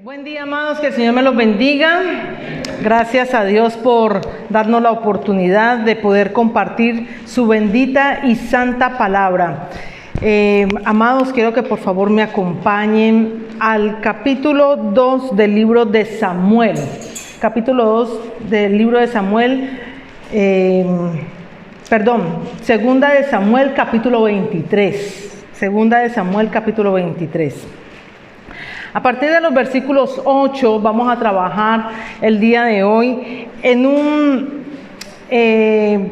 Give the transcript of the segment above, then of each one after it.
Buen día, amados, que el Señor me los bendiga. Gracias a Dios por darnos la oportunidad de poder compartir su bendita y santa palabra. Amados, quiero que por favor me acompañen al capítulo 2 del libro de Samuel. Capítulo 2 del libro de Samuel, Segunda de Samuel, capítulo 23. Segunda de Samuel, capítulo 23. A partir de los versículos 8 vamos a trabajar el día de hoy en un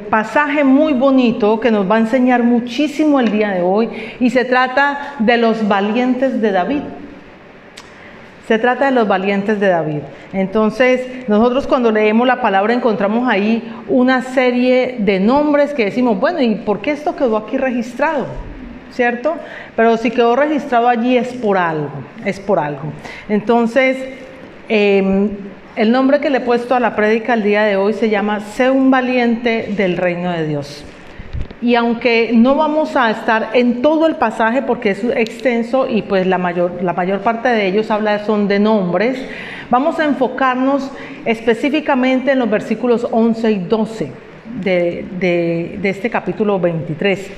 pasaje muy bonito que nos va a enseñar muchísimo el día de hoy, y se trata de los valientes de David. Se trata de los valientes de David. Entonces, nosotros cuando leemos la palabra encontramos ahí una serie de nombres que decimos, bueno, ¿y por qué esto quedó aquí registrado? ¿Cierto? Pero si quedó registrado allí es por algo, Entonces, el nombre que le he puesto a la prédica el día de hoy se llama Sé un valiente del reino de Dios. Y aunque no vamos a estar en todo el pasaje porque es extenso y pues la mayor parte de ellos son de nombres, vamos a enfocarnos específicamente en los versículos 11 y 12 de este capítulo 23.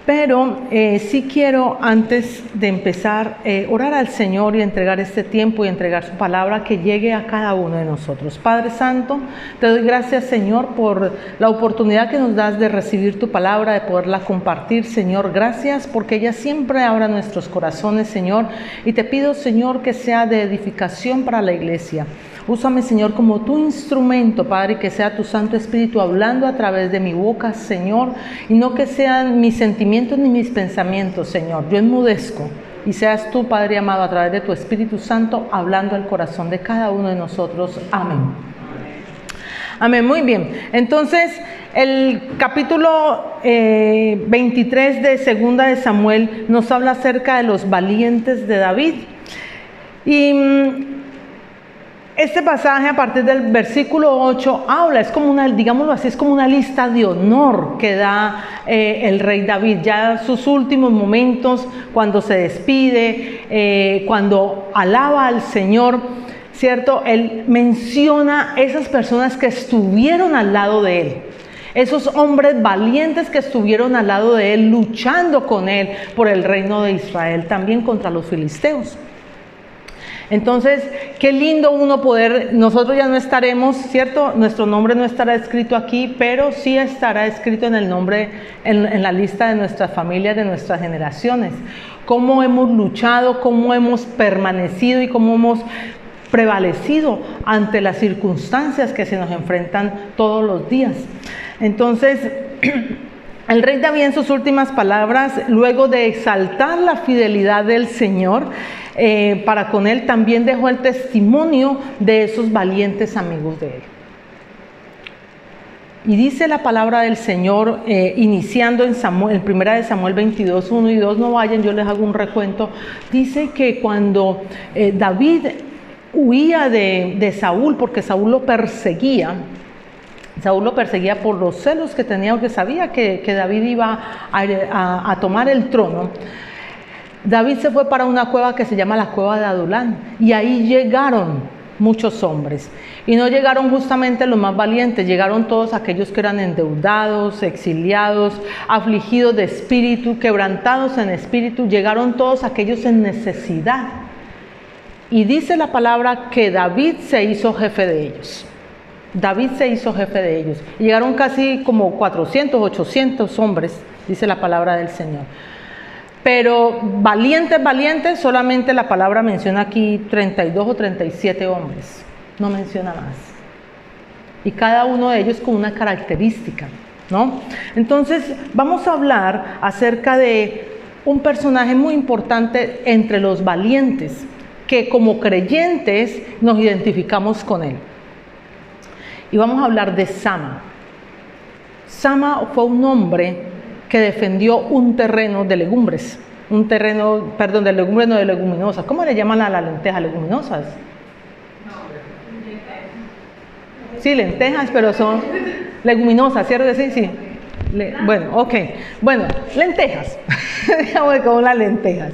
Pero sí quiero, antes de empezar, orar al Señor y entregar este tiempo y entregar su palabra que llegue a cada uno de nosotros. Padre Santo, te doy gracias, Señor, por la oportunidad que nos das de recibir tu palabra, de poderla compartir, Señor. Gracias porque ella siempre abra nuestros corazones, Señor. Y te pido, Señor, que sea de edificación para la iglesia. Úsame, Señor, como tu instrumento, Padre, y que sea tu Santo Espíritu hablando a través de mi boca, Señor, y no que sean mis sentimientos ni mis pensamientos, Señor. Yo enmudezco y seas tú, Padre amado, a través de tu Espíritu Santo, hablando al corazón de cada uno de nosotros. Amén. Amén, muy bien. Entonces, el capítulo 23 de Segunda de Samuel nos habla acerca de los valientes de David. Y este pasaje, a partir del versículo 8, es como digámoslo así, es como una lista de honor que da el rey David. Ya sus últimos momentos, cuando se despide, cuando alaba al Señor, ¿cierto? Él menciona esas personas que estuvieron al lado de él. Esos hombres valientes que estuvieron al lado de él, luchando con él por el reino de Israel, también contra los filisteos. Entonces, qué lindo nosotros ya no estaremos, ¿cierto? Nuestro nombre no estará escrito aquí, pero sí estará escrito en el nombre, en la lista de nuestras familias, de nuestras generaciones. Cómo hemos luchado, cómo hemos permanecido y cómo hemos prevalecido ante las circunstancias que se nos enfrentan todos los días. Entonces, el rey David, en sus últimas palabras, luego de exaltar la fidelidad del Señor para con él, también dejó el testimonio de esos valientes amigos de él. Y dice la palabra del Señor, iniciando en Primera de Samuel 22, 1 y 2, no vayan, yo les hago un recuento. Dice que cuando David huía de Saúl, porque Saúl lo perseguía por los celos que tenía, porque sabía que David iba a tomar el trono. David se fue para una cueva que se llama la cueva de Adulán, y ahí llegaron muchos hombres, y no llegaron justamente los más valientes, llegaron todos aquellos que eran endeudados, exiliados, afligidos de espíritu, quebrantados en espíritu, llegaron todos aquellos en necesidad. Y dice la palabra que David se hizo jefe de ellos. Y llegaron casi como 400, 800 hombres, dice la palabra del Señor. Pero valientes, solamente la palabra menciona aquí 32 o 37 hombres, no menciona más. Y cada uno de ellos con una característica, ¿no? Entonces, vamos a hablar acerca de un personaje muy importante entre los valientes, que como creyentes nos identificamos con él. Y vamos a hablar de Sama. Sama fue un hombre que defendió un terreno de legumbres. De legumbres, no de leguminosas. ¿Cómo le llaman a las lentejas? ¿Leguminosas? Sí, lentejas, pero son leguminosas, ¿cierto? Sí. Bueno, lentejas. Digamos como las lentejas.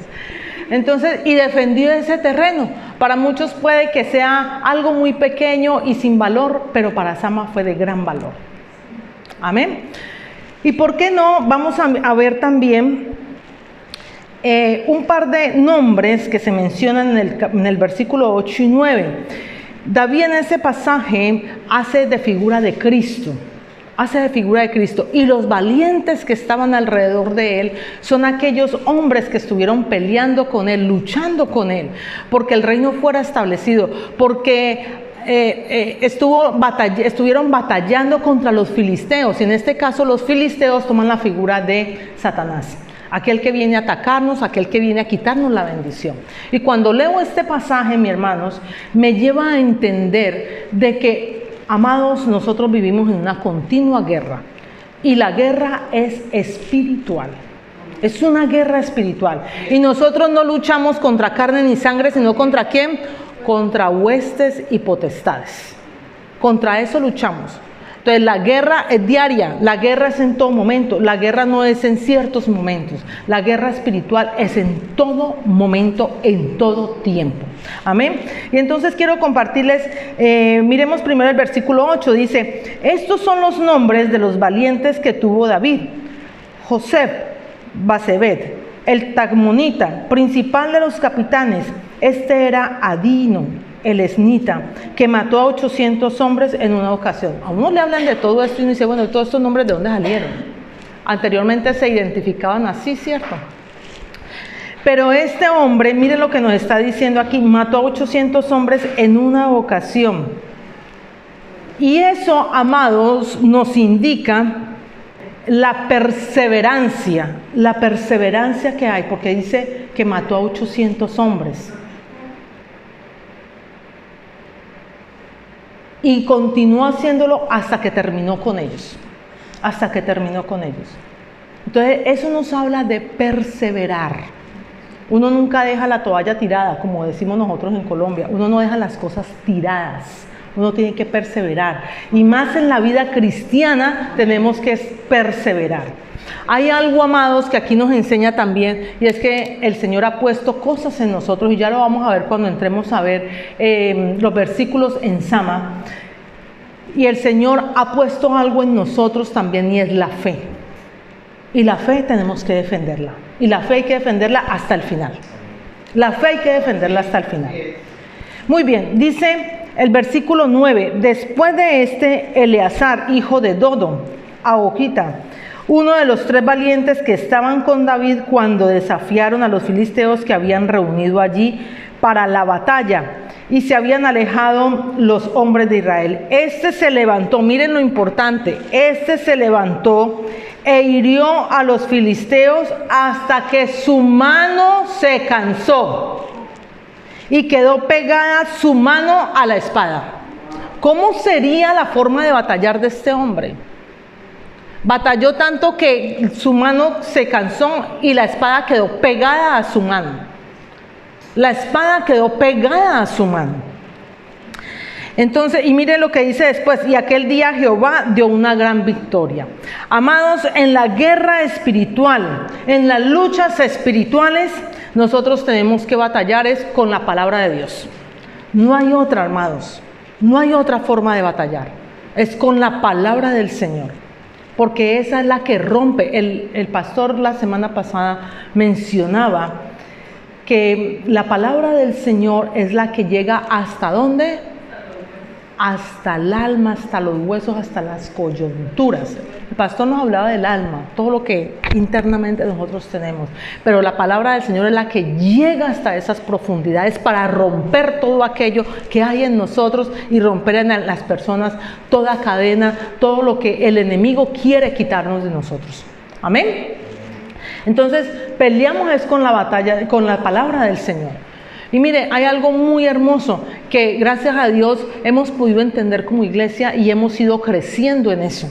Entonces, y defendió ese terreno. Para muchos puede que sea algo muy pequeño y sin valor, pero para Sama fue de gran valor. Amén. ¿Y por qué no? Vamos a ver también un par de nombres que se mencionan en el versículo 8 y 9. David en ese pasaje hace de figura de Cristo. Hace de figura de Cristo, y los valientes que estaban alrededor de él son aquellos hombres que estuvieron peleando con él, luchando con él, porque el reino fuera establecido, porque estuvieron batallando contra los filisteos, y en este caso los filisteos toman la figura de Satanás, aquel que viene a atacarnos, aquel que viene a quitarnos la bendición. Y cuando leo este pasaje, mis hermanos, me lleva a entender de que, amados, nosotros vivimos en una continua guerra, y la guerra es espiritual. Es una guerra espiritual, y nosotros no luchamos contra carne ni sangre, sino contra ¿quién? Contra huestes y potestades. Contra eso luchamos. Entonces la guerra es diaria, la guerra es en todo momento, la guerra no es en ciertos momentos, la guerra espiritual es en todo momento, en todo tiempo. Amén. Y entonces quiero compartirles, miremos primero el versículo 8, dice: estos son los nombres de los valientes que tuvo David: Josef, Basebet, el Tagmonita, principal de los capitanes. Este era Adino, el esnita, que mató a 800 hombres en una ocasión. A uno le hablan de todo esto y uno dice, bueno, ¿todos estos nombres de dónde salieron? Anteriormente se identificaban así, ¿cierto? Pero este hombre, mire lo que nos está diciendo aquí: mató a 800 hombres en una ocasión. Y eso, amados, nos indica la perseverancia que hay, porque dice que mató a 800 hombres. Y continuó haciéndolo hasta que terminó con ellos. Hasta que terminó con ellos. Entonces, eso nos habla de perseverar. Uno nunca deja la toalla tirada, como decimos nosotros en Colombia. Uno no deja las cosas tiradas. Uno tiene que perseverar. Y más en la vida cristiana tenemos que perseverar. Hay algo, amados, que aquí nos enseña también, y es que el Señor ha puesto cosas en nosotros, y ya lo vamos a ver cuando entremos a ver los versículos en Sama. Y el Señor ha puesto algo en nosotros también, y es la fe. Y la fe tenemos que defenderla. Y la fe hay que defenderla hasta el final. La fe hay que defenderla hasta el final. Muy bien, dice el versículo 9: después de este, Eleazar, hijo de Dodo, Ahojita, uno de los 3 valientes que estaban con David cuando desafiaron a los filisteos que habían reunido allí para la batalla y se habían alejado los hombres de Israel. Este se levantó, miren lo importante, este se levantó e hirió a los filisteos hasta que su mano se cansó y quedó pegada su mano a la espada. ¿Cómo sería la forma de batallar de este hombre? Batalló tanto que su mano se cansó y la espada quedó pegada a su mano. La espada quedó pegada a su mano. Entonces, y mire lo que dice después: y aquel día Jehová dio una gran victoria. Amados, en la guerra espiritual, en las luchas espirituales, nosotros tenemos que batallar es con la palabra de Dios. No hay otra, amados. No hay otra forma de batallar. Es con la palabra del Señor. Porque esa es la que rompe. El pastor la semana pasada mencionaba que la palabra del Señor es la que llega hasta ¿dónde? Hasta el alma, hasta los huesos, hasta las coyunturas. El pastor nos hablaba del alma, todo lo que internamente nosotros tenemos. Pero la palabra del Señor es la que llega hasta esas profundidades para romper todo aquello que hay en nosotros y romper en las personas toda cadena, todo lo que el enemigo quiere quitarnos de nosotros. Amén. Entonces, peleamos es con la batalla, con la palabra del Señor. Y mire, hay algo muy hermoso que gracias a Dios hemos podido entender como iglesia y hemos ido creciendo en eso.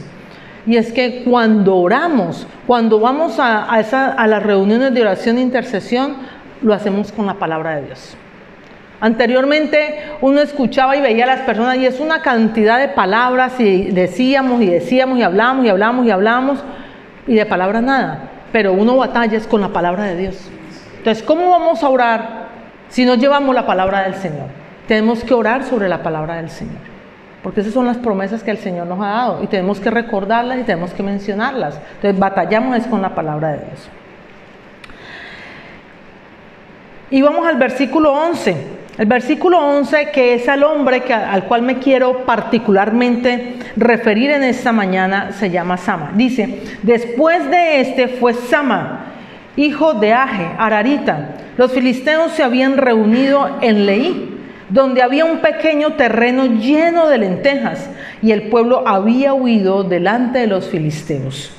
Y es que cuando oramos, cuando vamos a las reuniones de oración e intercesión, lo hacemos con la palabra de Dios. Anteriormente uno escuchaba y veía a las personas y es una cantidad de palabras y decíamos y hablábamos y de palabra nada. Pero uno batalla es con la palabra de Dios. Entonces, ¿cómo vamos a orar si no llevamos la palabra del Señor? Tenemos que orar sobre la palabra del Señor, porque esas son las promesas que el Señor nos ha dado y tenemos que recordarlas y tenemos que mencionarlas. Entonces, batallamos es con la palabra de Dios. Y vamos al versículo 11. El versículo 11, que es al hombre al cual me quiero particularmente referir en esta mañana, se llama Sama. Dice, después de este fue Sama, hijo de Age, Ararita. Los filisteos se habían reunido en Leí, donde había un pequeño terreno lleno de lentejas, y el pueblo había huido delante de los filisteos.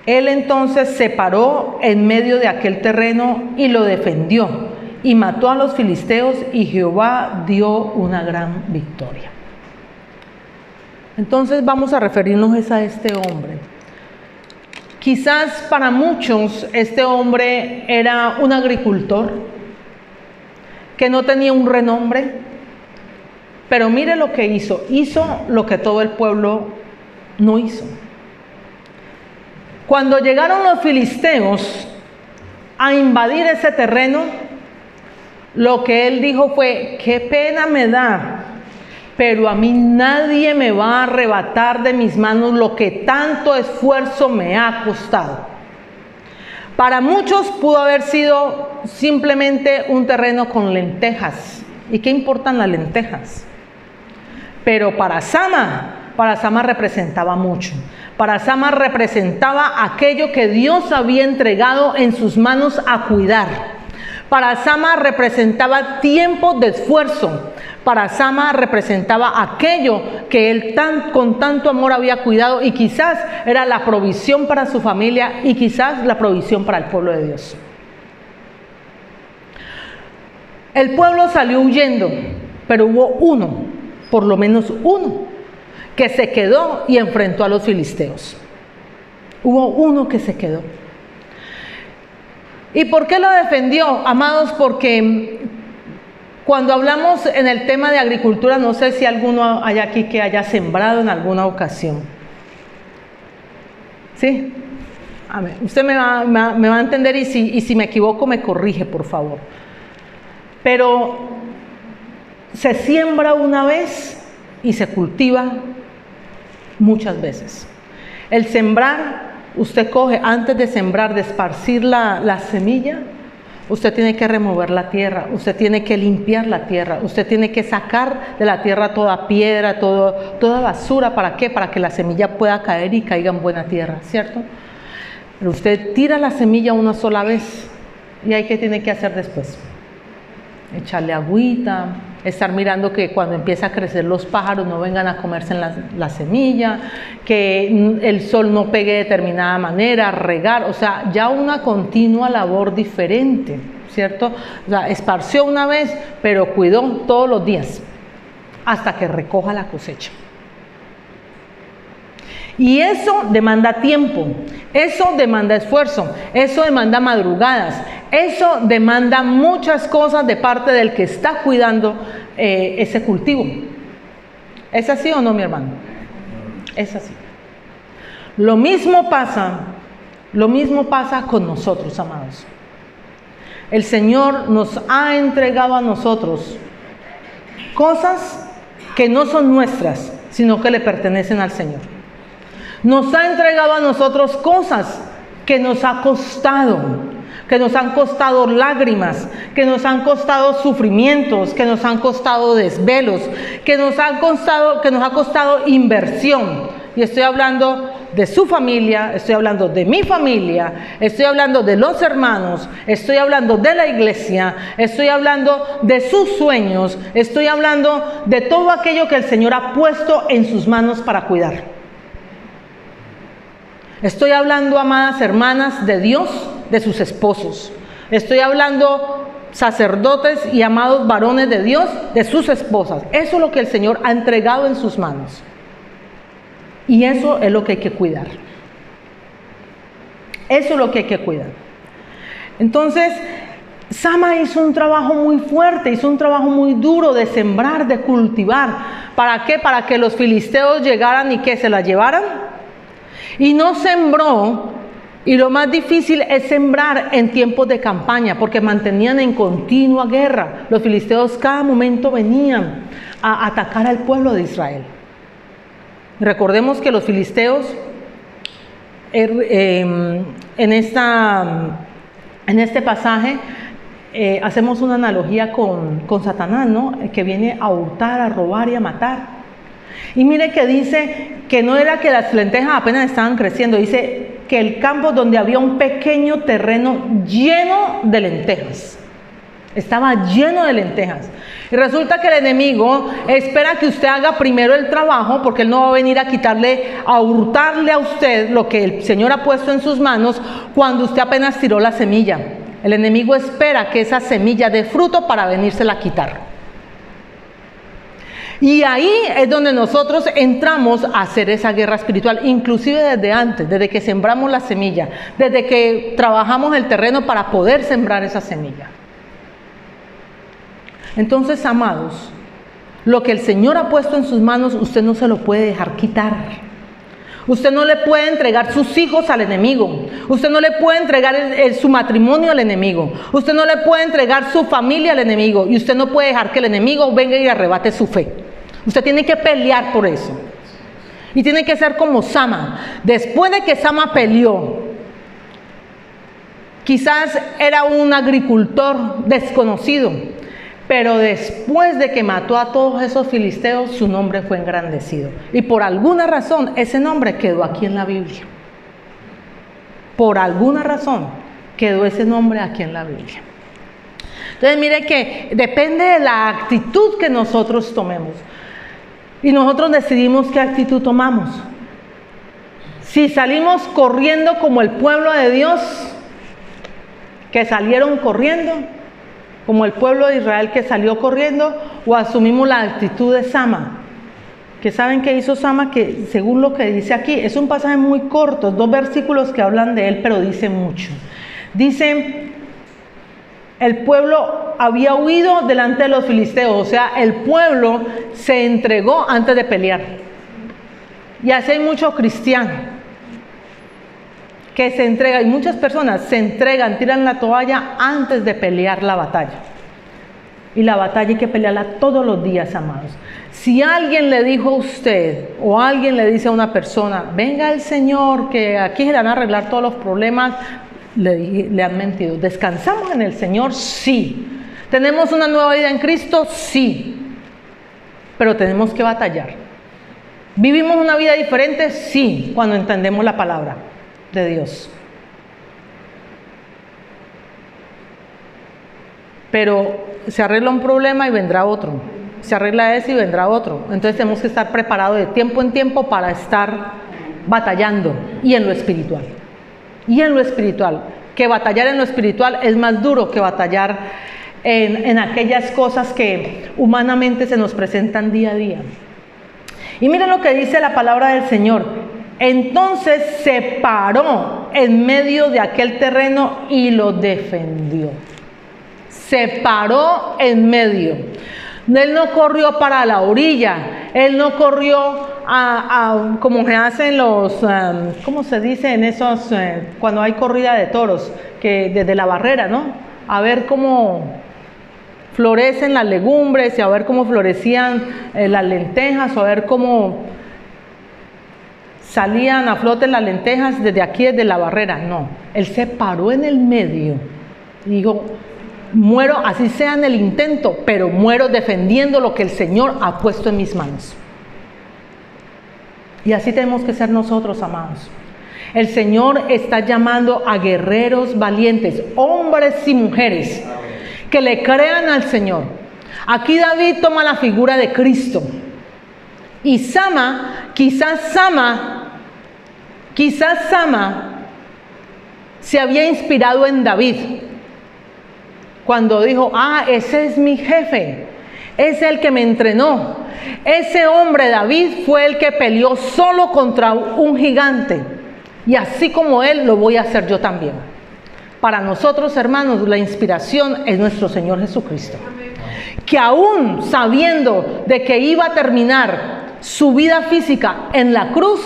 Él entonces se paró en medio de aquel terreno y lo defendió, y mató a los filisteos, y Jehová dio una gran victoria. Entonces vamos a referirnos a este hombre. Quizás para muchos este hombre era un agricultor que no tenía un renombre, pero mire lo que hizo lo que todo el pueblo no hizo. Cuando llegaron los filisteos a invadir ese terreno, lo que él dijo fue, qué pena me da, pero a mí nadie me va a arrebatar de mis manos lo que tanto esfuerzo me ha costado. Para muchos pudo haber sido simplemente un terreno con lentejas. ¿Y qué importan las lentejas? Pero para Sama representaba mucho. Para Sama representaba aquello que Dios había entregado en sus manos a cuidar. Para Sama representaba tiempo de esfuerzo. Para Sama representaba aquello que él con tanto amor había cuidado, y quizás era la provisión para su familia y quizás la provisión para el pueblo de Dios. El pueblo salió huyendo, pero hubo uno, por lo menos uno, que se quedó y enfrentó a los filisteos. Hubo uno que se quedó. ¿Y por qué lo defendió, amados? Porque cuando hablamos en el tema de agricultura, no sé si alguno hay aquí que haya sembrado en alguna ocasión. ¿Sí? A ver, usted me va a entender, y si me equivoco me corrige, por favor. Pero se siembra una vez y se cultiva muchas veces. El sembrar, usted coge, antes de sembrar, de esparcir la semilla, usted tiene que remover la tierra, usted tiene que limpiar la tierra, usted tiene que sacar de la tierra toda piedra, toda basura. ¿Para qué? Para que la semilla pueda caer y caiga en buena tierra, ¿cierto? Pero usted tira la semilla una sola vez, y ahí, ¿qué tiene que hacer después? Echarle agüita, estar mirando que cuando empieza a crecer los pájaros no vengan a comerse la semilla, que el sol no pegue de determinada manera, regar, o sea, ya una continua labor diferente, ¿cierto? O sea, esparció una vez, pero cuidó todos los días hasta que recoja la cosecha. Y eso demanda tiempo, eso demanda esfuerzo, eso demanda madrugadas, eso demanda muchas cosas de parte del que está cuidando ese cultivo. ¿Es así o no, mi hermano? Es así. Lo mismo pasa con nosotros, amados. El Señor nos ha entregado a nosotros cosas que no son nuestras, sino que le pertenecen al Señor. Nos ha entregado a nosotros cosas que nos ha costado, que nos han costado lágrimas, que nos han costado sufrimientos, que nos han costado desvelos, que nos ha costado inversión. Y estoy hablando de su familia, estoy hablando de mi familia, estoy hablando de los hermanos, estoy hablando de la iglesia, estoy hablando de sus sueños, estoy hablando de todo aquello que el Señor ha puesto en sus manos para cuidar. Estoy hablando, amadas hermanas, de Dios, de sus esposos. Estoy hablando, sacerdotes y amados varones de Dios, de sus esposas. Eso es lo que el Señor ha entregado en sus manos. Y eso es lo que hay que cuidar. Eso es lo que hay que cuidar. Entonces, Sama hizo un trabajo muy fuerte, hizo un trabajo muy duro de sembrar, de cultivar. ¿Para qué? Para que los filisteos llegaran y que se la llevaran. Y no sembró Y lo más difícil es sembrar en tiempos de campaña, porque mantenían en continua guerra. Los filisteos cada momento venían a atacar al pueblo de Israel. Recordemos que los filisteos, en este pasaje, hacemos una analogía con Satanás, ¿no? Que viene a hurtar, a robar y a matar. Y mire que dice que no era que las lentejas apenas estaban creciendo, dice que el campo donde había un pequeño terreno lleno de lentejas, estaba lleno de lentejas. Y resulta que el enemigo espera que usted haga primero el trabajo, porque él no va a venir a quitarle, a hurtarle a usted lo que el Señor ha puesto en sus manos cuando usted apenas tiró la semilla. El enemigo espera que esa semilla dé fruto para venírsela a quitar. Y ahí es donde nosotros entramos a hacer esa guerra espiritual, inclusive desde antes, desde que sembramos la semilla, desde que trabajamos el terreno para poder sembrar esa semilla. Entonces, amados, lo que el Señor ha puesto en sus manos, usted no se lo puede dejar quitar. Usted no le puede entregar sus hijos al enemigo. Usted no le puede entregar su matrimonio al enemigo. Usted no le puede entregar su familia al enemigo. Y usted no puede dejar que el enemigo venga y arrebate su fe. Usted tiene que pelear por eso. Y tiene que ser como Sama. Después de que Sama peleó, quizás era un agricultor desconocido, pero después de que mató a todos esos filisteos, su nombre fue engrandecido. Y por alguna razón, ese nombre quedó aquí en la Biblia. Por alguna razón, quedó ese nombre aquí en la Biblia. Entonces, mire que depende de la actitud que nosotros tomemos. Y nosotros decidimos qué actitud tomamos. Si salimos corriendo como el pueblo de Dios, que salieron corriendo, como el pueblo de Israel que salió corriendo, o asumimos la actitud de Sama. Que saben qué hizo Sama, que según lo que dice aquí, es un pasaje muy corto, 2 versículos que hablan de él, pero dice mucho. Dice, el pueblo había huido delante de los filisteos, o sea, el pueblo se entregó antes de pelear. Y así hay muchos cristianos que se entregan, y muchas personas se entregan, tiran la toalla antes de pelear la batalla. Y la batalla hay que pelearla todos los días, amados. Si alguien le dijo a usted, o alguien le dice a una persona, venga el Señor, que aquí se le van a arreglar todos los problemas, le han mentido. ¿Descansamos en el Señor? Sí. ¿Tenemos una nueva vida en Cristo? Sí. Pero tenemos que batallar. ¿Vivimos una vida diferente? Sí, cuando entendemos la palabra de Dios. Pero se arregla un problema y vendrá otro. Se arregla ese y vendrá otro. Entonces tenemos que estar preparados de tiempo en tiempo para estar batallando, y en lo espiritual. Y en lo espiritual, que batallar en lo espiritual es más duro que batallar en aquellas cosas que humanamente se nos presentan día a día. Y miren lo que dice la palabra del Señor. Entonces se paró en medio de aquel terreno y lo defendió. Se paró en medio. Él no corrió para la orilla, él no corrió como se hacen los, ¿cómo se dice en esos, cuando hay corrida de toros, que desde la barrera, ¿no? A ver cómo florecen las legumbres, y a ver cómo florecían las lentejas, o a ver cómo salían a flote las lentejas desde aquí, desde la barrera. No, él se paró en el medio y dijo, muero, así sea en el intento, pero muero defendiendo lo que el Señor ha puesto en mis manos. Y así tenemos que ser nosotros, amados. El Señor está llamando a guerreros valientes, hombres y mujeres, que le crean al Señor. Aquí David toma la figura de Cristo. Y quizás Sama se había inspirado en David, cuando dijo, ese es mi jefe, es el que me entrenó. Ese hombre David fue el que peleó solo contra un gigante, y así como él lo voy a hacer yo también. Para nosotros, hermanos, la inspiración es nuestro Señor Jesucristo, que aún sabiendo de que iba a terminar su vida física en la cruz,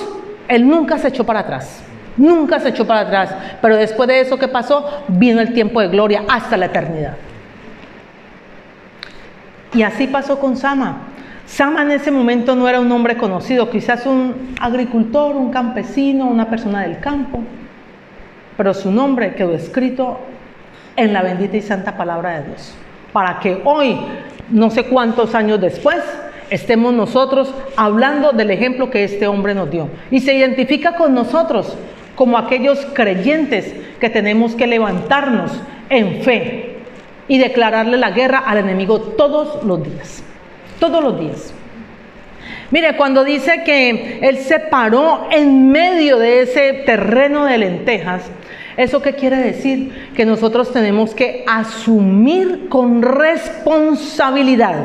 él nunca se echó para atrás. Nunca se echó para atrás. Pero después de eso que pasó, vino el tiempo de gloria hasta la eternidad. Y así pasó con Sama. Sama en ese momento no era un hombre conocido, quizás un agricultor, un campesino, una persona del campo. Pero su nombre quedó escrito en la bendita y santa palabra de Dios. Para que hoy, no sé cuántos años después, estemos nosotros hablando del ejemplo que este hombre nos dio. Y se identifica con nosotros como aquellos creyentes que tenemos que levantarnos en fe y declararle la guerra al enemigo todos los días. Todos los días. Mire, cuando dice que él se paró en medio de ese terreno de lentejas, ¿eso qué quiere decir? Que nosotros tenemos que asumir con responsabilidad.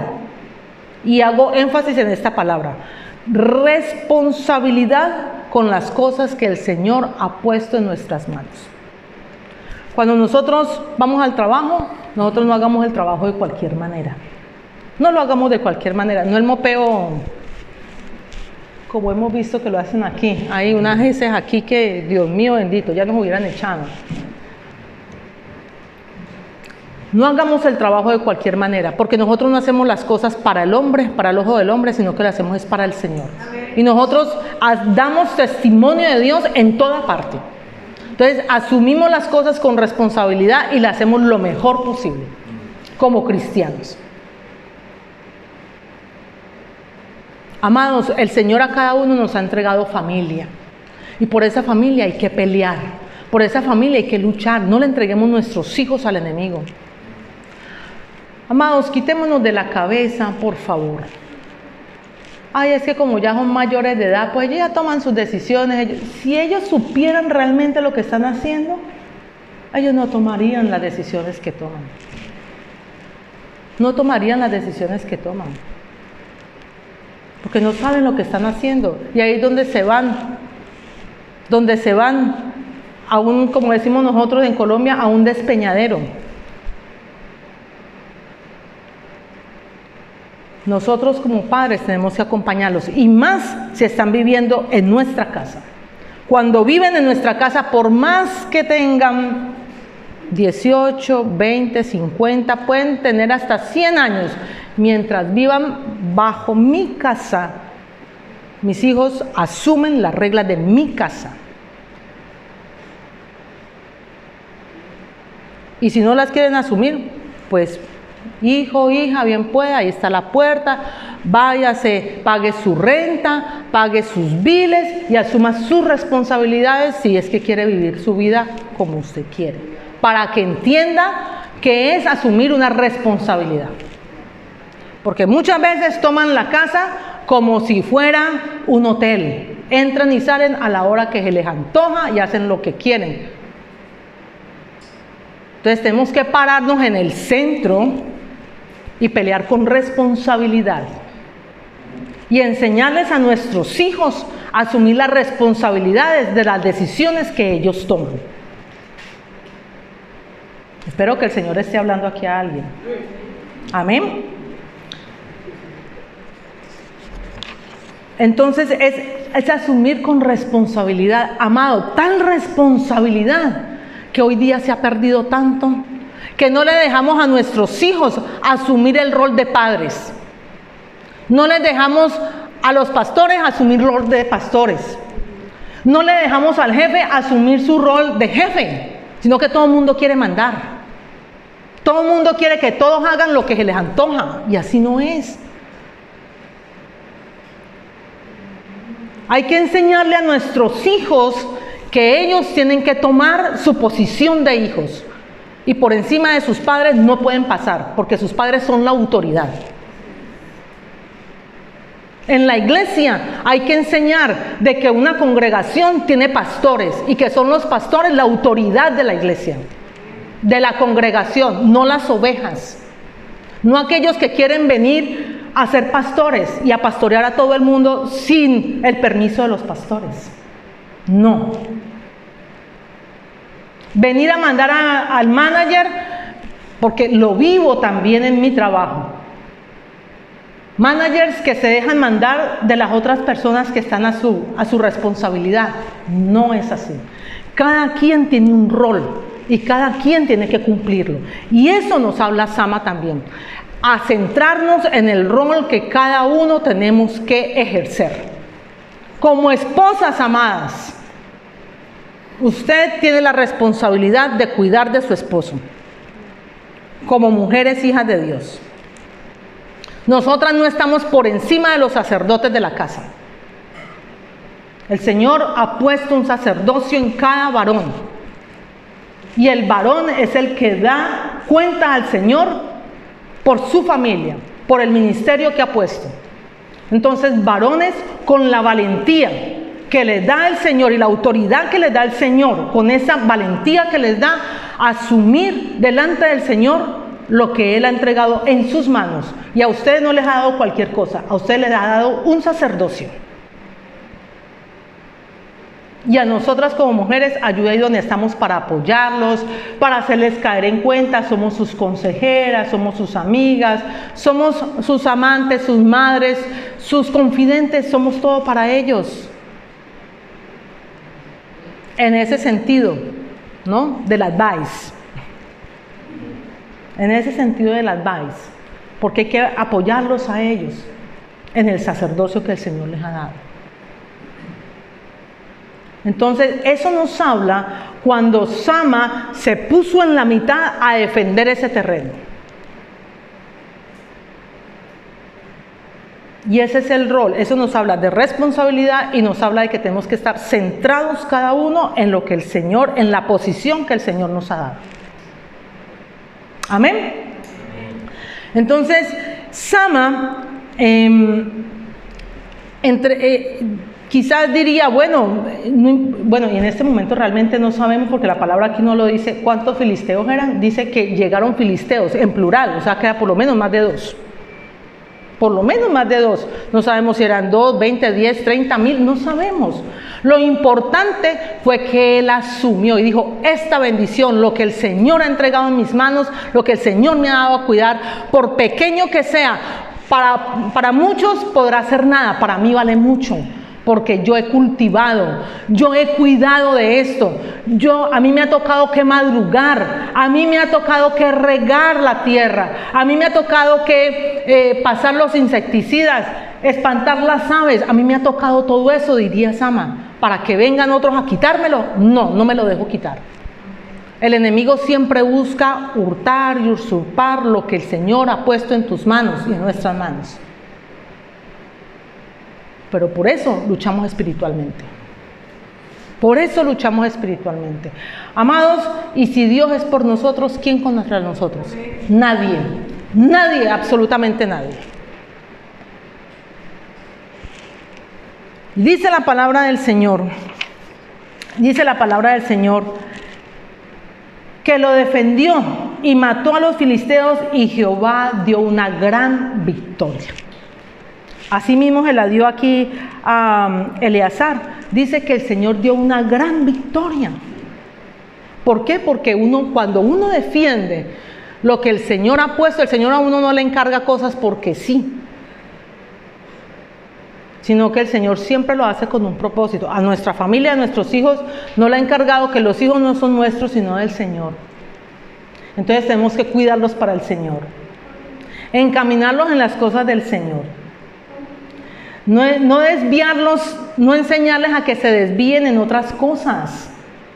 Y hago énfasis en esta palabra, responsabilidad con las cosas que el Señor ha puesto en nuestras manos. Cuando nosotros vamos al trabajo, nosotros no hagamos el trabajo de cualquier manera. No lo hagamos de cualquier manera, no el mopeo como hemos visto que lo hacen aquí. Hay unas heces aquí que, Dios mío bendito, ya nos hubieran echado. No hagamos el trabajo de cualquier manera, porque nosotros no hacemos las cosas para el hombre, para el ojo del hombre, sino que lo hacemos es para el Señor. Y nosotros damos testimonio de Dios en toda parte. Entonces, asumimos las cosas con responsabilidad y las hacemos lo mejor posible, como cristianos. Amados, el Señor a cada uno nos ha entregado familia. Y por esa familia hay que pelear. Por esa familia hay que luchar. No le entreguemos nuestros hijos al enemigo. Amados, quitémonos de la cabeza, por favor. Ay, es que como ya son mayores de edad, pues ellos ya toman sus decisiones. Si ellos supieran realmente lo que están haciendo, ellos no tomarían las decisiones que toman. No tomarían las decisiones que toman. Porque no saben lo que están haciendo. Y ahí es donde se van a un, como decimos nosotros en Colombia, a un despeñadero. Nosotros como padres tenemos que acompañarlos, y más si están viviendo en nuestra casa. Cuando viven en nuestra casa, por más que tengan 18, 20, 50, pueden tener hasta 100 años, mientras vivan bajo mi casa, mis hijos asumen las reglas de mi casa. Y si no las quieren asumir, pues hijo, hija, bien pueda, ahí está la puerta, váyase, pague su renta, pague sus biles y asuma sus responsabilidades si es que quiere vivir su vida como usted quiere, para que entienda que es asumir una responsabilidad. Porque muchas veces toman la casa como si fuera un hotel, entran y salen a la hora que se les antoja y hacen lo que quieren. Entonces tenemos que pararnos en el centro y pelear con responsabilidad y enseñarles a nuestros hijos a asumir las responsabilidades de las decisiones que ellos toman. Espero que el Señor esté hablando aquí a alguien. Amén. Entonces es asumir con responsabilidad, amado, tal responsabilidad que hoy día se ha perdido tanto, que no le dejamos a nuestros hijos asumir el rol de padres. No les dejamos a los pastores asumir el rol de pastores. No le dejamos al jefe asumir su rol de jefe, sino que todo el mundo quiere mandar. Todo el mundo quiere que todos hagan lo que se les antoja, y así no es. Hay que enseñarle a nuestros hijos que ellos tienen que tomar su posición de hijos. Y por encima de sus padres no pueden pasar, porque sus padres son la autoridad. En la iglesia hay que enseñar de que una congregación tiene pastores y que son los pastores la autoridad de la iglesia, de la congregación, no las ovejas. No aquellos que quieren venir a ser pastores y a pastorear a todo el mundo sin el permiso de los pastores. No. Venir a mandar al manager, porque lo vivo también en mi trabajo. Managers que se dejan mandar de las otras personas que están a su responsabilidad. No es así. Cada quien tiene un rol y cada quien tiene que cumplirlo. Y eso nos habla Sama también. A centrarnos en el rol que cada uno tenemos que ejercer. Como esposas amadas, usted tiene la responsabilidad de cuidar de su esposo. Como mujeres hijas de Dios. Nosotras no estamos por encima de los sacerdotes de la casa. El Señor ha puesto un sacerdocio en cada varón. Y el varón es el que da cuenta al Señor por su familia, por el ministerio que ha puesto. Entonces, varones con la valentía que les da el Señor y la autoridad que les da el Señor, con esa valentía que les da asumir delante del Señor lo que Él ha entregado en sus manos. Y a ustedes no les ha dado cualquier cosa, a ustedes les ha dado un sacerdocio. Y a nosotras como mujeres, ayuda ahí donde estamos para apoyarlos, para hacerles caer en cuenta. Somos sus consejeras, somos sus amigas, somos sus amantes, sus madres, sus confidentes, somos todo para ellos. En ese sentido, ¿no? Del advice. En ese sentido del advice. Porque hay que apoyarlos a ellos en el sacerdocio que el Señor les ha dado. Entonces, eso nos habla cuando Sama se puso en la mitad a defender ese terreno. Y ese es el rol. Eso nos habla de responsabilidad y nos habla de que tenemos que estar centrados cada uno en lo que el Señor, en la posición que el Señor nos ha dado. Amén. Entonces, Sama, quizás diría, bueno, y en este momento realmente no sabemos porque la palabra aquí no lo dice cuántos filisteos eran. Dice que llegaron filisteos en plural, o sea, queda por lo menos más de 2. Por lo menos más de 2. No sabemos si eran 2, 20, 10, 30 mil, no sabemos. Lo importante fue que él asumió y dijo, esta bendición, lo que el Señor ha entregado en mis manos, lo que el Señor me ha dado a cuidar, por pequeño que sea, para muchos podrá ser nada, para mí vale mucho. Porque yo he cultivado, yo he cuidado de esto, a mí me ha tocado que madrugar, a mí me ha tocado que regar la tierra, a mí me ha tocado que pasar los insecticidas, espantar las aves, a mí me ha tocado todo eso, diría Sama, para que vengan otros a quitármelo. No me lo dejo quitar. El enemigo siempre busca hurtar y usurpar lo que el Señor ha puesto en tus manos y en nuestras manos. Pero por eso luchamos espiritualmente. Por eso luchamos espiritualmente. Amados, y si Dios es por nosotros, ¿quién contra nosotros? Nadie. Nadie, absolutamente nadie. Dice la palabra del Señor. Dice la palabra del Señor que lo defendió y mató a los filisteos y Jehová dio una gran victoria. Asimismo se la dio aquí a Eleazar. Dice que el Señor dio una gran victoria. ¿Por qué? Porque cuando uno defiende lo que el Señor ha puesto, el Señor a uno no le encarga cosas porque sí, sino que el Señor siempre lo hace con un propósito. A nuestra familia, a nuestros hijos, no le ha encargado que los hijos no son nuestros, sino del Señor. Entonces tenemos que cuidarlos para el Señor, encaminarlos en las cosas del Señor. No desviarlos, no enseñarles a que se desvíen en otras cosas,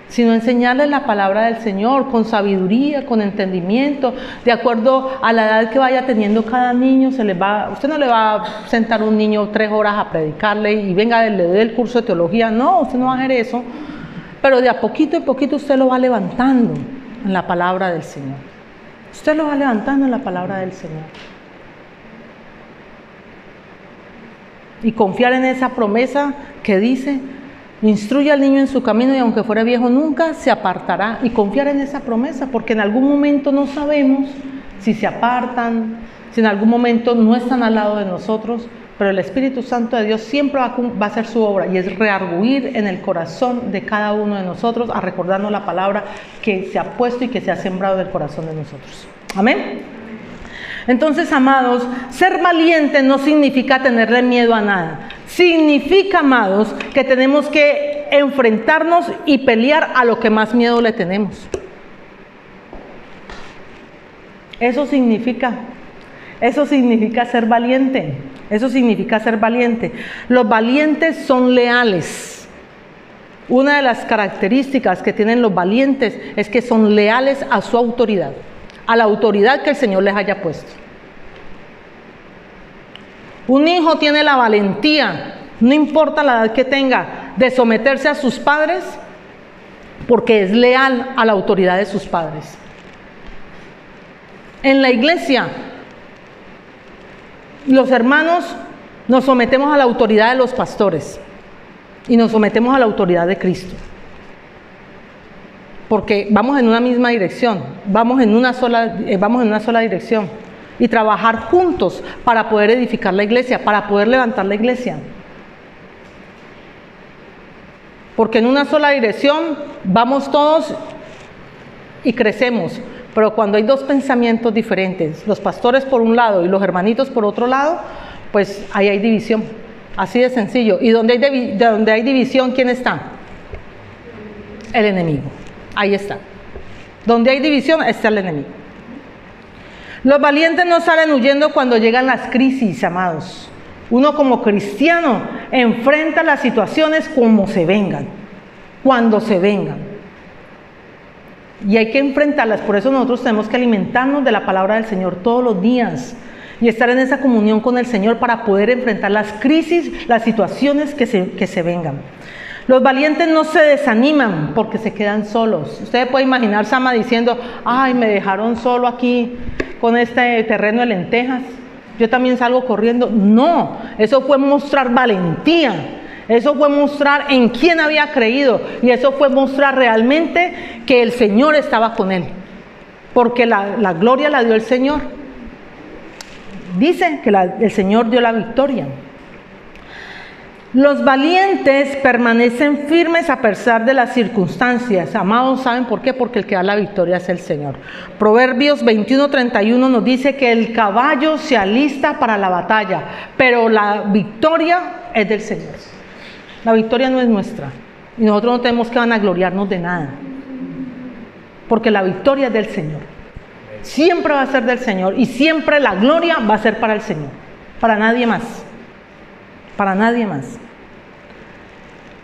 sino enseñarles la palabra del Señor con sabiduría, con entendimiento, de acuerdo a la edad que vaya teniendo cada niño. Usted no le va a sentar a un niño 3 horas a predicarle y venga, le dé el curso de teología. No, usted no va a hacer eso, pero de a poquito en poquito usted lo va levantando en la palabra del Señor. Usted lo va levantando en la palabra del Señor. Y confiar en esa promesa que dice, instruye al niño en su camino y aunque fuera viejo nunca se apartará. Y confiar en esa promesa, porque en algún momento no sabemos si se apartan, si en algún momento no están al lado de nosotros, pero el Espíritu Santo de Dios siempre va a hacer su obra y es reargüir en el corazón de cada uno de nosotros, a recordarnos la palabra que se ha puesto y que se ha sembrado en el corazón de nosotros. Amén. Entonces, amados, ser valiente no significa tenerle miedo a nada. Significa, amados, que tenemos que enfrentarnos y pelear a lo que más miedo le tenemos. Eso significa ser valiente. Eso significa ser valiente. Los valientes son leales. Una de las características que tienen los valientes es que son leales a su autoridad, a la autoridad que el Señor les haya puesto. Un hijo tiene la valentía, no importa la edad que tenga, de someterse a sus padres porque es leal a la autoridad de sus padres. En la iglesia, los hermanos nos sometemos a la autoridad de los pastores y nos sometemos a la autoridad de Cristo. Porque vamos en una misma dirección, vamos en una sola dirección. Y trabajar juntos para poder edificar la iglesia, para poder levantar la iglesia. Porque en una sola dirección vamos todos y crecemos. Pero cuando hay dos pensamientos diferentes, los pastores por un lado y los hermanitos por otro lado, pues ahí hay división. Así de sencillo. Y donde hay división, ¿quién está? El enemigo. Ahí está. Donde hay división está el enemigo. Los valientes no salen huyendo cuando llegan las crisis, amados. Uno como cristiano enfrenta las situaciones como se vengan, cuando se vengan. Y hay que enfrentarlas. Por eso nosotros tenemos que alimentarnos de la palabra del Señor todos los días y estar en esa comunión con el Señor para poder enfrentar las crisis, las situaciones que se vengan. Los valientes no se desaniman porque se quedan solos. Usted puede imaginar Sama diciendo: ay, me dejaron solo aquí con este terreno de lentejas, yo también salgo corriendo. No, eso fue mostrar valentía, eso fue mostrar en quién había creído, y eso fue mostrar realmente que el Señor estaba con él, porque la gloria la dio el Señor. Dice que el Señor dio la victoria. Los valientes permanecen firmes a pesar de las circunstancias. Amados, ¿saben por qué? Porque el que da la victoria es el Señor. Proverbios 21:31 nos dice que el caballo se alista para la batalla, pero la victoria es del Señor. La victoria no es nuestra y nosotros no tenemos que vanagloriarnos de nada, porque la victoria es del Señor. Siempre va a ser del Señor y siempre la gloria va a ser para el Señor, para nadie más. Para nadie más.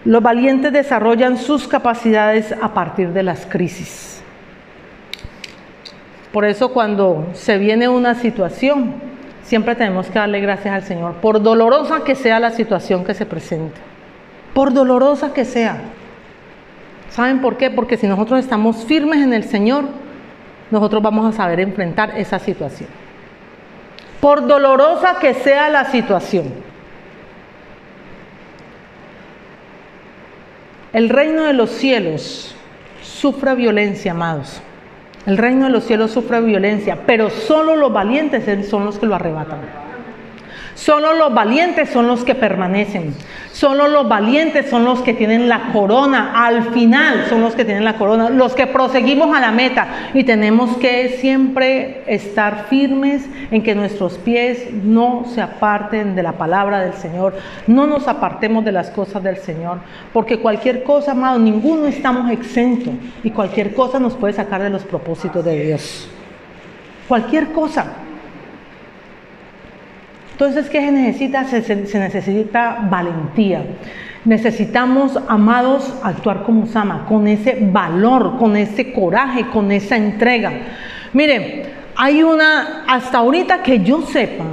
Los valientes desarrollan sus capacidades a partir de las crisis. Por eso cuando se viene una situación, siempre tenemos que darle gracias al Señor, por dolorosa que sea la situación que se presente, por dolorosa que sea. ¿Saben por qué? Porque si nosotros estamos firmes en el Señor, nosotros vamos a saber enfrentar esa situación. Por dolorosa que sea la situación. El reino de los cielos sufre violencia, amados. El reino de los cielos sufre violencia, pero solo los valientes son los que lo arrebatan. Solo los valientes son los que permanecen. Solo los valientes son los que tienen la corona. Al final son los que tienen la corona, los que proseguimos a la meta. Y tenemos que siempre estar firmes en que nuestros pies no se aparten de la palabra del Señor. No nos apartemos de las cosas del Señor. Porque cualquier cosa, amado, ninguno estamos exentos. Y cualquier cosa nos puede sacar de los propósitos de Dios. Cualquier cosa. Entonces, ¿qué se necesita? Se necesita valentía. Necesitamos, amados, actuar como Sama, con ese valor, con ese coraje, con esa entrega. Miren, hasta ahorita que yo sepa,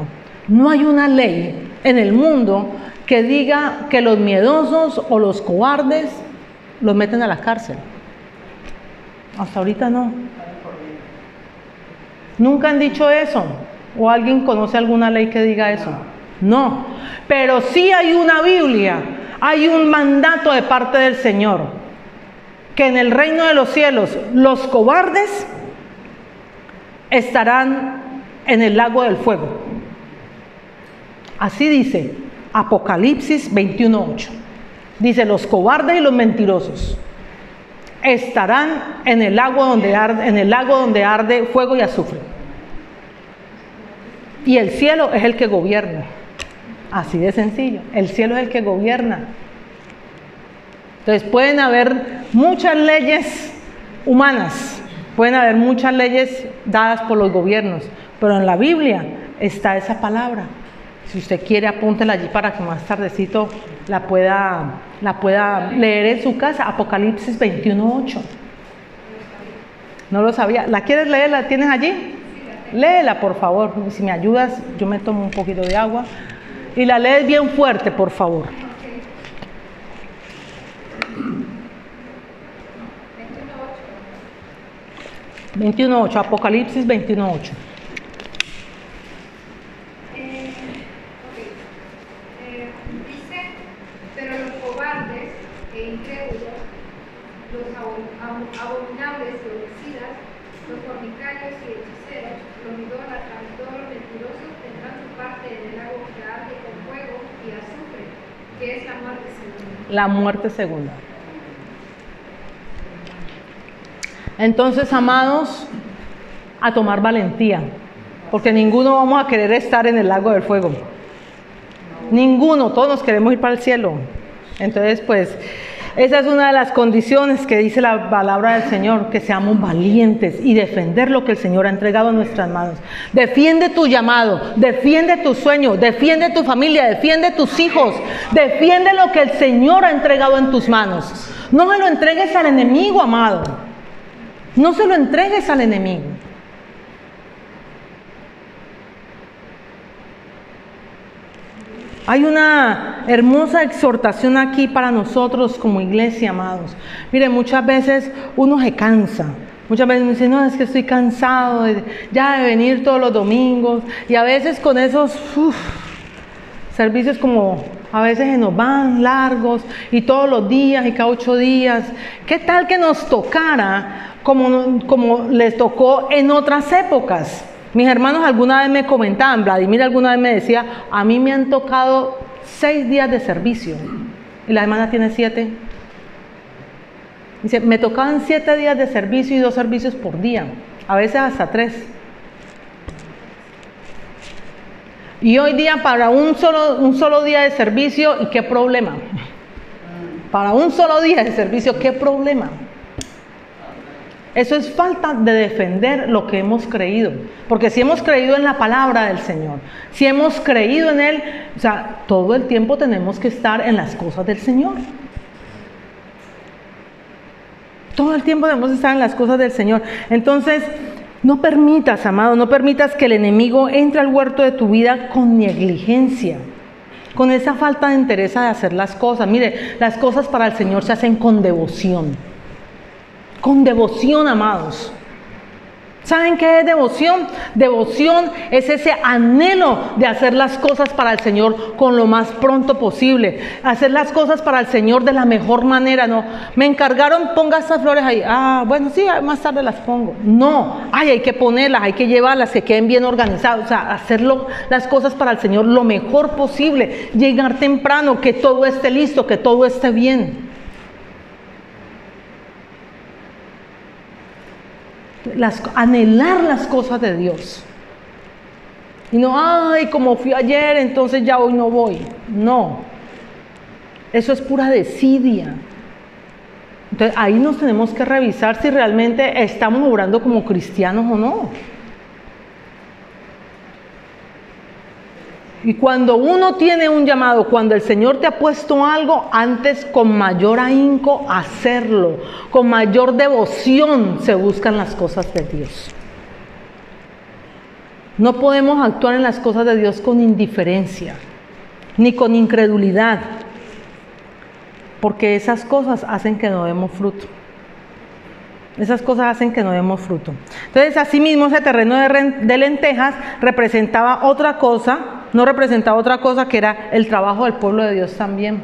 no hay una ley en el mundo que diga que los miedosos o los cobardes los meten a la cárcel. Hasta ahorita no. Nunca han dicho eso. ¿O alguien conoce alguna ley que diga eso? No, pero sí hay una Biblia, hay un mandato de parte del Señor, que en el reino de los cielos los cobardes estarán en el lago del fuego. Así dice Apocalipsis 21:8. Dice: los cobardes y los mentirosos estarán en el lago donde arde fuego y azufre. Y el cielo es el que gobierna. Así de sencillo. El cielo es el que gobierna. Entonces pueden haber muchas leyes humanas, pueden haber muchas leyes dadas por los gobiernos, pero en la Biblia está esa palabra. Si usted quiere, apúntela allí para que más tardecito la pueda leer en su casa. Apocalipsis 21:8. No lo sabía. ¿La quieres leer? ¿La tienes allí? Léela, por favor. Si me ayudas, yo me tomo un poquito de agua. Y la lees bien fuerte, por favor. 21:8, Apocalipsis 21:8. Dice, pero los cobardes e incrédulos, los abominables y homicidas, los fornicarios y hechiceros, los idólatras, todos los mentirosos tendrán su parte en el lago que arde con fuego y azufre, que es la muerte segunda. La muerte segunda. Entonces, amados, a tomar valentía, porque ninguno vamos a querer estar en el lago del fuego. Ninguno, todos nos queremos ir para el cielo. Entonces, pues, esa es una de las condiciones que dice la palabra del Señor, que seamos valientes y defender lo que el Señor ha entregado en nuestras manos. Defiende tu llamado, defiende tu sueño, defiende tu familia, defiende tus hijos, defiende lo que el Señor ha entregado en tus manos. No se lo entregues al enemigo, amado. No se lo entregues al enemigo. Hay una hermosa exhortación aquí para nosotros como iglesia, amados. Miren, muchas veces uno se cansa. Muchas veces me dicen, no, es que estoy cansado de venir todos los domingos. Y a veces con esos servicios como a veces se nos van largos y todos los días y cada 8 días. ¿Qué tal que nos tocara como les tocó en otras épocas? Mis hermanos alguna vez me comentaban, Vladimir alguna vez me decía, a mí me han tocado 6 días de servicio y la hermana tiene 7. Dice, me tocaban 7 días de servicio y 2 servicios por día, a veces hasta 3. Y hoy día para un solo día de servicio, ¿y qué problema? Para un solo día de servicio, ¿qué problema? Eso es falta de defender lo que hemos creído. Porque si hemos creído en la palabra del Señor, si hemos creído en Él, o sea, todo el tiempo tenemos que estar en las cosas del Señor. Todo el tiempo debemos estar en las cosas del Señor. Entonces, no permitas, amado, no permitas que el enemigo entre al huerto de tu vida con negligencia, con esa falta de interés de hacer las cosas. Mire, las cosas para el Señor se hacen con devoción. Con devoción, amados. ¿Saben qué es devoción? Devoción es ese anhelo de hacer las cosas para el Señor con lo más pronto posible. Hacer las cosas para el Señor de la mejor manera. No, me encargaron, ponga estas flores ahí. Ah, bueno, sí, más tarde las pongo. No, hay que ponerlas, hay que llevarlas, que queden bien organizadas. O sea, las cosas para el Señor lo mejor posible. Llegar temprano, que todo esté listo, que todo esté bien. Anhelar las cosas de Dios y no, como fui ayer, entonces ya hoy no voy. No, eso es pura desidia. Entonces ahí nos tenemos que revisar si realmente estamos obrando como cristianos o no. Y cuando uno tiene un llamado, cuando el Señor te ha puesto algo, antes con mayor ahínco hacerlo, con mayor devoción se buscan las cosas de Dios. No podemos actuar en las cosas de Dios con indiferencia, ni con incredulidad, porque esas cosas hacen que no demos fruto. Esas cosas hacen que no demos fruto. Entonces, asimismo, ese terreno de lentejas representaba otra cosa, no representaba otra cosa que era el trabajo del pueblo de Dios también.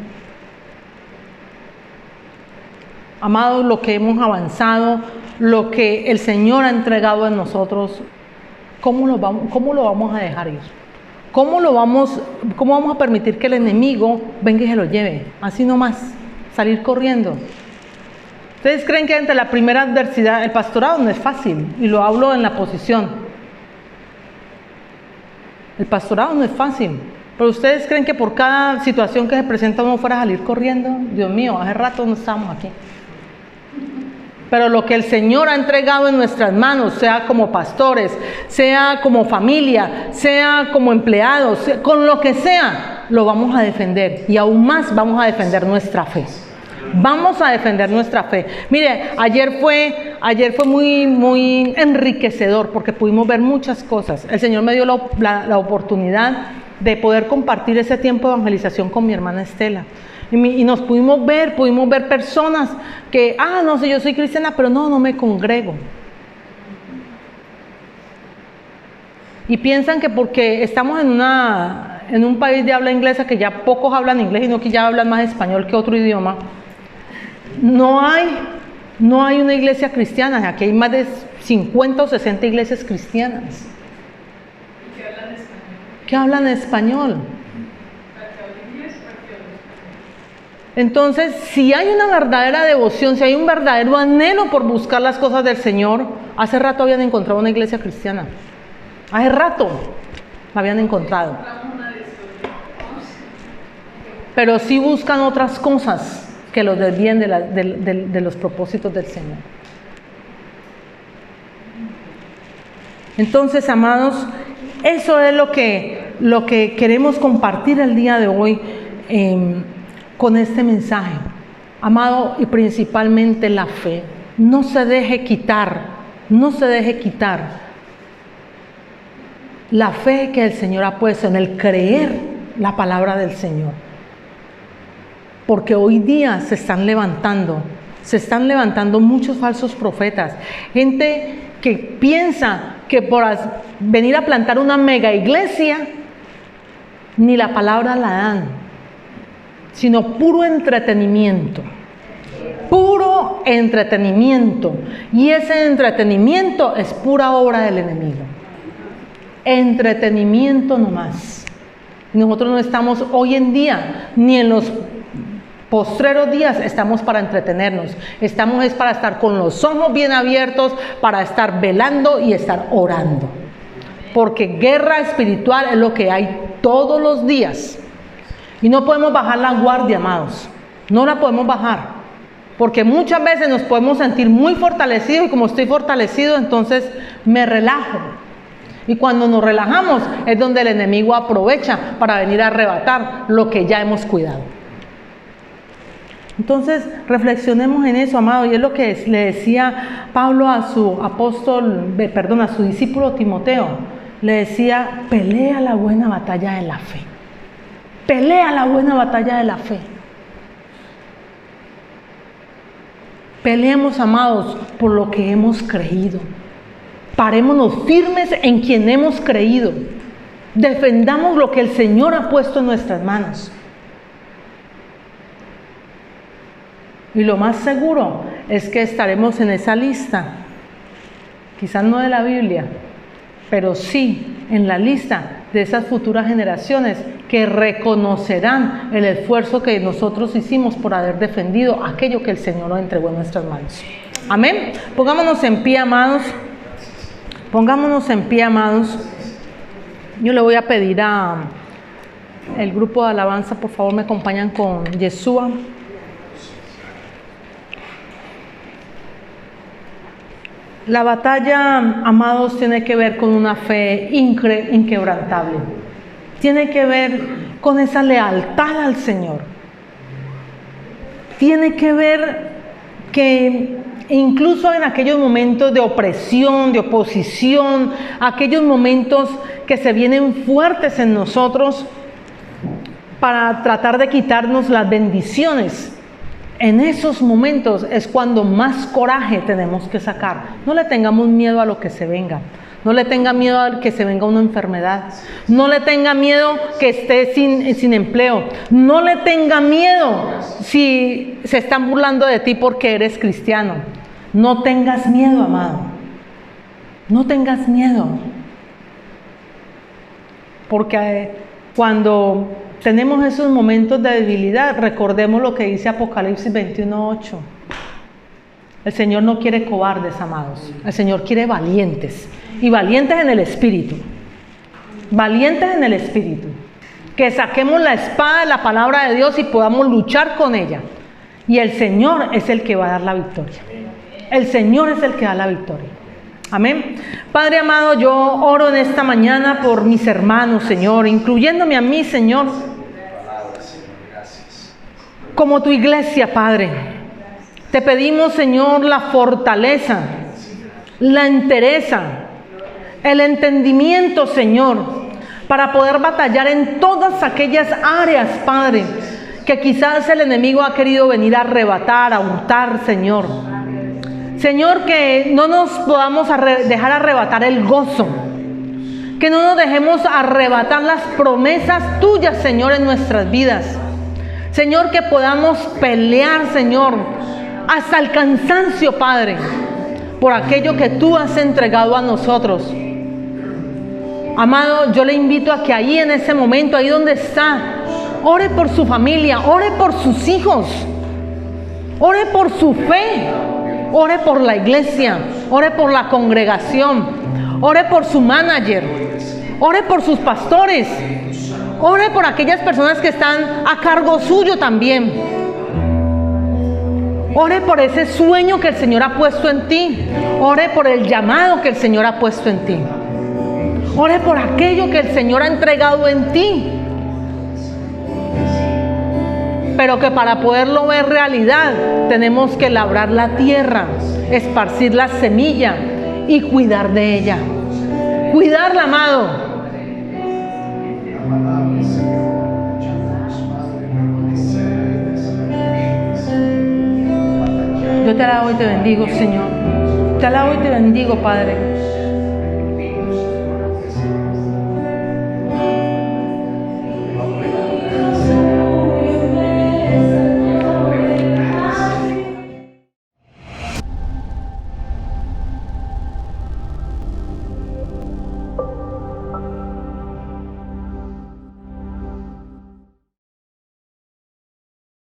Amados, lo que hemos avanzado, lo que el Señor ha entregado en nosotros, ¿cómo lo vamos a dejar ir? ¿Cómo vamos a permitir que el enemigo venga y se lo lleve? Así nomás, salir corriendo. ¿Ustedes creen que ante la primera adversidad, el pastorado no es fácil? Y lo hablo en la posición. El pastorado no es fácil. Pero ustedes creen que por cada situación que se presenta uno fuera a salir corriendo. Dios mío, hace rato no estamos aquí. Pero lo que el Señor ha entregado en nuestras manos, sea como pastores, sea como familia, sea como empleados, con lo que sea, lo vamos a defender. Y aún más vamos a defender nuestra fe. Vamos a defender nuestra fe. Mire, ayer fue muy enriquecedor porque pudimos ver muchas cosas. El Señor me dio la oportunidad de poder compartir ese tiempo de evangelización con mi hermana Estela. Y nos pudimos ver personas que, no sé, yo soy cristiana, pero no me congrego. Y piensan que porque estamos en un país de habla inglesa, que ya pocos hablan inglés, sino que ya hablan más español que otro idioma, no hay una iglesia cristiana. Aquí hay más de 50 o 60 iglesias cristianas. ¿Qué hablan español? Entonces, si hay una verdadera devoción, si hay un verdadero anhelo por buscar las cosas del Señor, hace rato habían encontrado una iglesia cristiana. Hace rato la habían encontrado. Pero sí buscan otras cosas que los desvíen de los propósitos del Señor. Entonces, amados, eso es lo que queremos compartir el día de hoy con este mensaje. Amado, y principalmente la fe. No se deje quitar la fe que el Señor ha puesto en el creer la palabra del Señor. Porque hoy día se están levantando muchos falsos profetas, gente que piensa que por venir a plantar una mega iglesia, ni la palabra la dan, sino puro entretenimiento, y ese entretenimiento es pura obra del enemigo, entretenimiento nomás. Nosotros no estamos hoy en día, ni en los postreros días, estamos para entretenernos, estamos para estar con los ojos bien abiertos, para estar velando y estar orando, porque guerra espiritual es lo que hay todos los días, y no podemos bajar la guardia, amados, no la podemos bajar, porque muchas veces nos podemos sentir muy fortalecidos, y como estoy fortalecido, entonces me relajo, y cuando nos relajamos es donde el enemigo aprovecha para venir a arrebatar lo que ya hemos cuidado. Entonces reflexionemos en eso, amado, y es lo que le decía Pablo a su a su discípulo Timoteo. Le decía: pelea la buena batalla de la fe. Pelea la buena batalla de la fe. Peleemos, amados, por lo que hemos creído. Parémonos firmes en quien hemos creído. Defendamos lo que el Señor ha puesto en nuestras manos. Y lo más seguro es que estaremos en esa lista, quizás no de la Biblia, pero sí en la lista de esas futuras generaciones que reconocerán el esfuerzo que nosotros hicimos por haber defendido aquello que el Señor nos entregó en nuestras manos. Amén. Pongámonos en pie, amados. Pongámonos en pie, amados. Yo le voy a pedir a el grupo de alabanza, por favor, me acompañan con Yeshua. La batalla, amados, tiene que ver con una fe inquebrantable. Tiene que ver con esa lealtad al Señor. Tiene que ver que incluso en aquellos momentos de opresión, de oposición, aquellos momentos que se vienen fuertes en nosotros para tratar de quitarnos las bendiciones, en esos momentos es cuando más coraje tenemos que sacar. No le tengamos miedo a lo que se venga. No le tenga miedo a que se venga una enfermedad. No le tenga miedo que esté sin empleo. No le tenga miedo si se están burlando de ti porque eres cristiano. No tengas miedo, amado. No tengas miedo. Porque cuando tenemos esos momentos de debilidad, recordemos lo que dice Apocalipsis 21:8. El Señor no quiere cobardes, amados. El Señor quiere valientes. Y valientes en el espíritu. valientes en el espíritu, que saquemos la espada de la palabra de Dios y podamos luchar con ella. Y el Señor es el que va a dar la victoria. El Señor es el que da la victoria. Amén. Padre amado, yo oro en esta mañana por mis hermanos, Señor, incluyéndome a mí, Señor, como tu iglesia, Padre. Te pedimos, Señor, la fortaleza, la entereza, el entendimiento, Señor, para poder batallar en todas aquellas áreas, Padre, que quizás el enemigo ha querido venir a arrebatar, a hurtar, Señor. Señor, que no nos podamos dejar arrebatar el gozo, que no nos dejemos arrebatar las promesas tuyas, Señor, en nuestras vidas. Señor, que podamos pelear, Señor, hasta el cansancio, Padre, por aquello que tú has entregado a nosotros. Amado, yo le invito a que ahí en ese momento, ahí donde está, ore por su familia, ore por sus hijos, ore por su fe, ore por la iglesia, ore por la congregación, ore por su manager, ore por sus pastores, ore por aquellas personas que están a cargo suyo también. Ore por ese sueño que el Señor ha puesto en ti. Ore por el llamado que el Señor ha puesto en ti. Ore por aquello que el Señor ha entregado en ti. Pero que para poderlo ver realidad, tenemos que labrar la tierra, esparcir la semilla y cuidar de ella. Cuidarla, amado. Yo te alabo y te bendigo, Señor. Te alabo y te bendigo, Padre.